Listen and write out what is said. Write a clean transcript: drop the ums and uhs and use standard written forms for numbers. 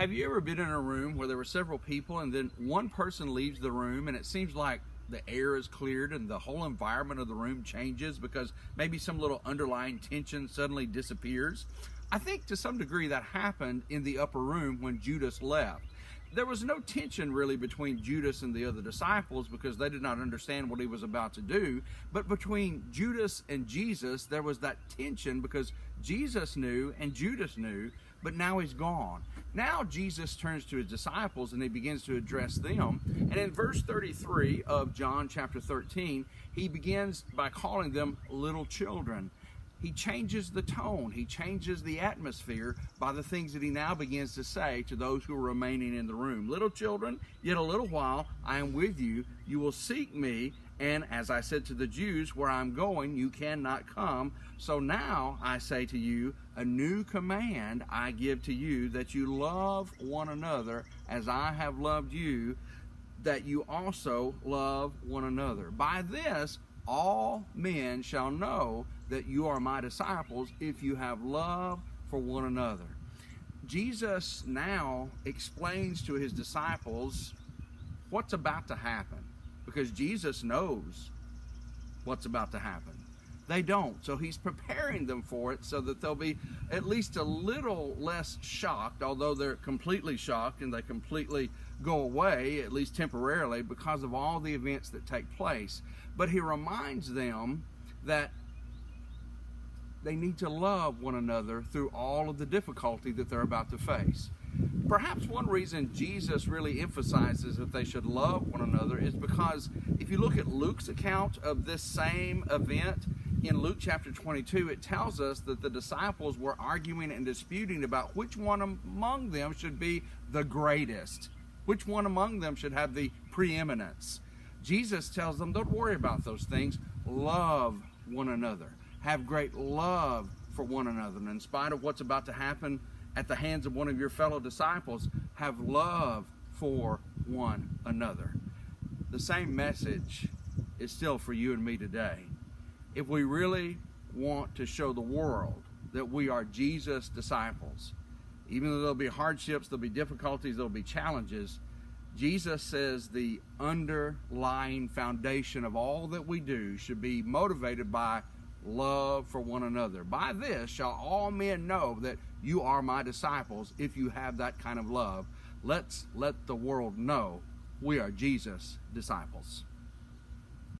Have you ever been in a room where there were several people and then one person leaves the room and it seems like the air is cleared and the whole environment of the room changes because maybe some little underlying tension suddenly disappears? I think to some degree that happened in the upper room when Judas left. There was no tension really between Judas and the other disciples because they did not understand what he was about to do. But between Judas and Jesus, there was that tension because Jesus knew and Judas knew, but now he's gone. Now Jesus turns to his disciples and he begins to address them. And in verse 33 of John chapter 13, he begins by calling them little children. He changes the tone. He changes the atmosphere by the things that he now begins to say to those who are remaining in the room. Little children, yet a little while I am with you. You will seek me. And as I said to the Jews, where I'm going, you cannot come. So now I say to you, a new command I give to you, that you love one another as I have loved you, that you also love one another. By this, all men shall know that you are my disciples if you have love for one another. Jesus now explains to his disciples what's about to happen, because Jesus knows what's about to happen. They don't. So he's preparing them for it so that they'll be at least a little less shocked, although they're completely shocked and they completely go away, at least temporarily, because of all the events that take place. But he reminds them that they need to love one another through all of the difficulty that they're about to face. Perhaps one reason Jesus really emphasizes that they should love one another is because if you look at Luke's account of this same event, in Luke chapter 22, it tells us that the disciples were arguing and disputing about which one among them should be the greatest, which one among them should have the preeminence. Jesus tells them, don't worry about those things. Love one another. Have great love for one another. And in spite of what's about to happen at the hands of one of your fellow disciples, have love for one another. The same message is still for you and me today. If we really want to show the world that we are Jesus' disciples, even though there'll be hardships, there'll be difficulties, there'll be challenges, Jesus says the underlying foundation of all that we do should be motivated by love for one another. By this shall all men know that you are my disciples, if you have that kind of love. Let's let the world know we are Jesus' disciples.